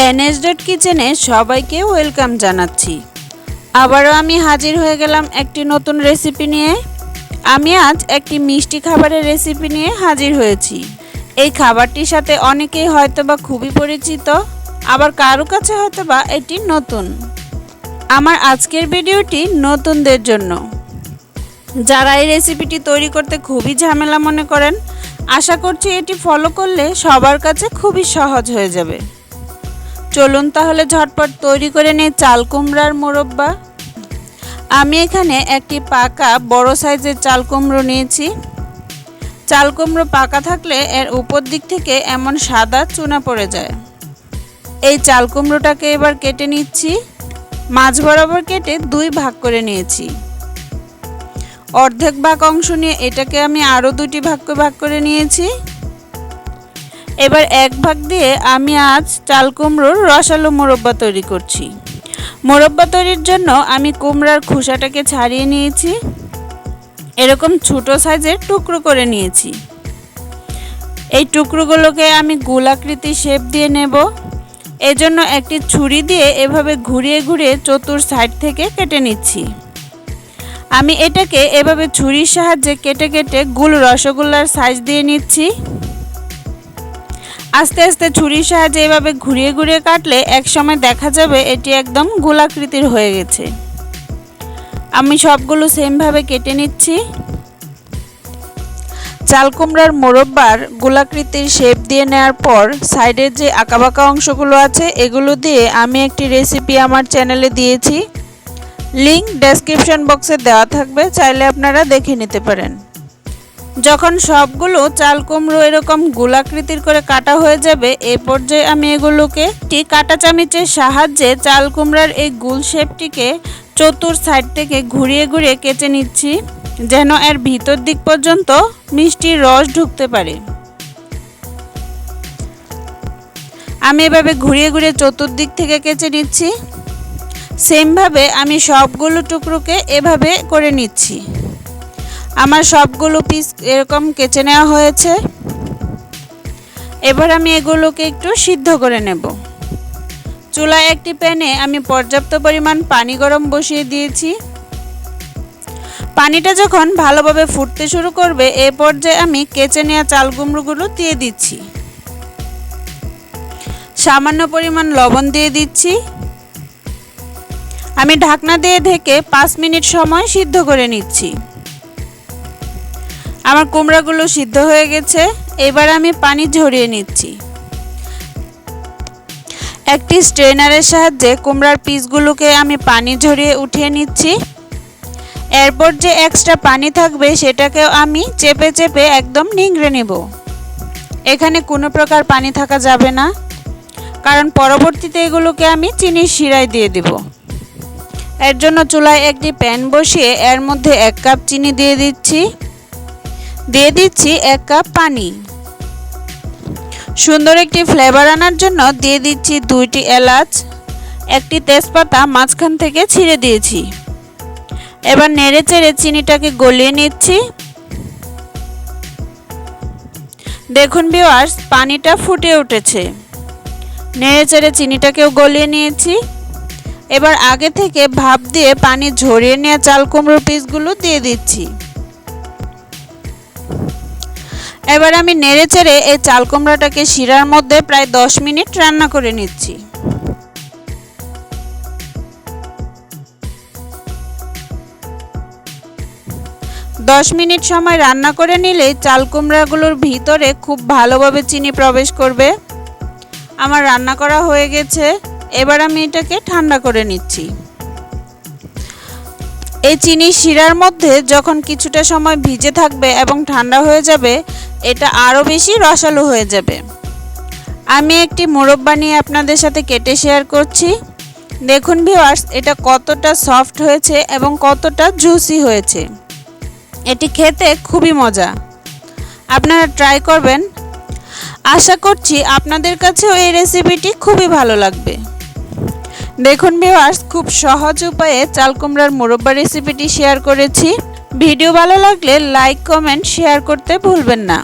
NS কিচেনে সবাইকে welcome জানাচ্ছি। আবারও আমি হাজির হয়ে গেলাম একটি নতুন রেসিপি নিয়ে। আমি আজ একটি মিষ্টি খাবারের রেসিপি নিয়ে হাজির হয়েছি। এই খাবারটির সাথে অনেকেই হয়তোবা খুবই পরিচিত, আবার কারো কাছে হয়তোবা এটি নতুন। আমার আজকের ভিডিওটি নতুনদের জন্য, যারা এই রেসিপিটি তৈরি করতে খুবই ঝামেলা মনে করেন। আশা করছি এটি ফলো করলে সবার কাছে খুবই সহজ হয়ে যাবে। চলুন তাহলে ঝটপট তৈরি করে নিই চাল কুমড়ার মোরব্বা। আমি এখানে একটি পাকা বড় সাইজের চাল কুমড়ো নিয়েছি। চাল কুমড়ো পাকা থাকলে এর উপর দিক থেকে এমন সাদা চুনা পড়ে যায়। এই চাল কুমড়োটাকে এবার কেটে নিচ্ছি। মাঝ বরাবর কেটে দুই ভাগ করে নিয়েছি। অর্ধেক ভাগ অংশ নিয়ে এটাকে আমি আরও দুটি ভাগ করে নিয়েছি। এবার এক ভাগ দিয়ে আমি আজ চাল কুমড়োর রসালো মোরব্বা তৈরি করছি। মোরব্বা তৈরির জন্য আমি কুমড়ার খোসাটাকে ছাড়িয়ে নিয়েছি। এরকম ছোট সাইজের টুকরো করে নিয়েছি। এই টুকরোগুলোকে আমি গোলাকৃতি শেপ দিয়ে নেব। এজন্য একটি ছুরি দিয়ে এভাবে ঘুরিয়ে ঘুরিয়ে চতুর সাইড থেকে কেটে নিচ্ছি। আমি এটাকে এভাবে ছুরির সাহায্যে কেটে কেটে গোল রসগোল্লার সাইজ দিয়ে নিচ্ছি। আস্তে আস্তে ছুরির সাহায্যে এভাবে ঘুরিয়ে ঘুরিয়ে কাটলে একসময় দেখা যাবে এটি একদম গোলাকৃতির হয়ে গেছে। আমি সবগুলো সেমভাবে কেটে নিচ্ছি। চাল কুমড়ার মোরব্বার গোলাকৃতির শেপ দিয়ে নেওয়ার পর সাইডের যে আঁকাবাঁকা অংশগুলো আছে এগুলো দিয়ে আমি একটি রেসিপি আমার চ্যানেলে দিয়েছি। লিংক ডেসক্রিপশন বক্সে দেওয়া থাকবে, চাইলে আপনারা দেখে নিতে পারেন। যখন সবগুলো চাল কুমড়ো এরকম গোলাকৃতির করে কাটা হয়ে যাবে, এই পর্যায়ে আমি এগুলোকে একটি কাঁটা চামচের সাহায্যে চাল কুমড়ার এই গোল শেপটিকে চতুর সাইড থেকে ঘুরিয়ে ঘুরিয়ে কেটে নিচ্ছি, যেন এর ভিতর দিক পর্যন্ত মিষ্টির রস ঢুকতে পারে। আমি এভাবে ঘুরিয়ে ঘুরিয়ে চতুর্দিক থেকে কেটে নিচ্ছি। সেমভাবে আমি সবগুলো টুকরোকে এভাবে করে নিচ্ছি। আমার সবগুলো পিস এরকম কেটে নেওয়া হয়েছে। এবার আমি এগুলোকে একটু সিদ্ধ করে নেব। চুলায় একটি প্যানে আমি পর্যাপ্ত পরিমাণ পানি গরম বসিয়ে দিয়েছি। পানিটা যখন ভালোভাবে ফুটতে শুরু করবে, এই পর্যায়ে আমি কেটে নেওয়া চাল কুমড়োগুলো দিয়ে দিচ্ছি। সামান্য পরিমাণ লবণ দিয়ে দিচ্ছি। আমি ঢাকনা দিয়ে ঢেকে 5 মিনিট সময় সিদ্ধ করে নিচ্ছি। আমার কুমড়াগুলো সিদ্ধ হয়ে গেছে। এবার আমি পানি ঝরিয়ে নিচ্ছি। একটি স্ট্রেনারের সাহায্যে কুমড়ার পিসগুলোকে আমি পানি ঝরিয়ে উঠিয়ে নিচ্ছি। এরপর যে এক্সট্রা পানি থাকবে সেটাকেও আমি চেপে চেপে একদম নিংড়ে নেব। এখানে কোনো প্রকার পানি থাকা যাবে না, কারণ পরবর্তীতে এগুলোকে আমি চিনির শিরায় দিয়ে দেব। এর জন্য চুলায় একটি প্যান বসিয়ে এর মধ্যে 1 কাপ চিনি দিয়ে দিচ্ছি। 1 কাপ পানি। সুন্দর একটি ফ্লেভার আনার জন্য দিয়ে দিচ্ছি 2টি এলাচ, একটি তেজপাতা মাঝখান থেকে ছিঁড়ে দিয়েছি। এবার নেড়ে চেড়ে চিনিটাকে গলিয়ে নিচ্ছি। দেখুন ভিউয়ার্স, পানিটা ফুটে উঠেছে। নেড়ে চেড়ে চিনিটাকেও গলিয়ে নিয়েছি। এবার আগে থেকে ভাপ দিয়ে পানি ঝরিয়ে নেওয়া চাল কুমড়োর পিসগুলো দিয়ে দিচ্ছি। এবার আমি নেড়ে চেড়ে এই চাল কুমড়াটাকে শিরার মধ্যে প্রায় 10 মিনিট রান্না করে নিচ্ছি। 10 মিনিট সময় রান্না করে নিলে চাল কুমড়াগুলোর ভিতরে খুব ভালোভাবে চিনি প্রবেশ করবে। আমার রান্না করা হয়ে গেছে। এবার আমি এটাকে ঠান্ডা করে নিচ্ছি। এই চিনি শিরার মধ্যে যখন কিছুটা সময় ভিজে থাকবে এবং ঠান্ডা হয়ে যাবে, এটা আরও বেশি রসালো হয়ে যাবে। আমি একটি মোরব্বা নিয়ে আপনাদের সাথে কেটে শেয়ার করছি। দেখুন ভিউয়ার্স, এটা কতটা সফট হয়েছে এবং কতটা জুসি হয়েছে। এটি খেতে খুবই মজা। আপনারা ট্রাই করবেন। আশা করছি আপনাদের কাছেও এই রেসিপিটি খুবই ভালো লাগবে। দেখুন ভিউয়ার্স, খুব সহজ উপায়ে চাল কুমড়ার মোরব্বা রেসিপিটি শেয়ার করেছি। ভিডিও ভালো লাগলে লাইক, কমেন্ট, শেয়ার করতে ভুলবেন না।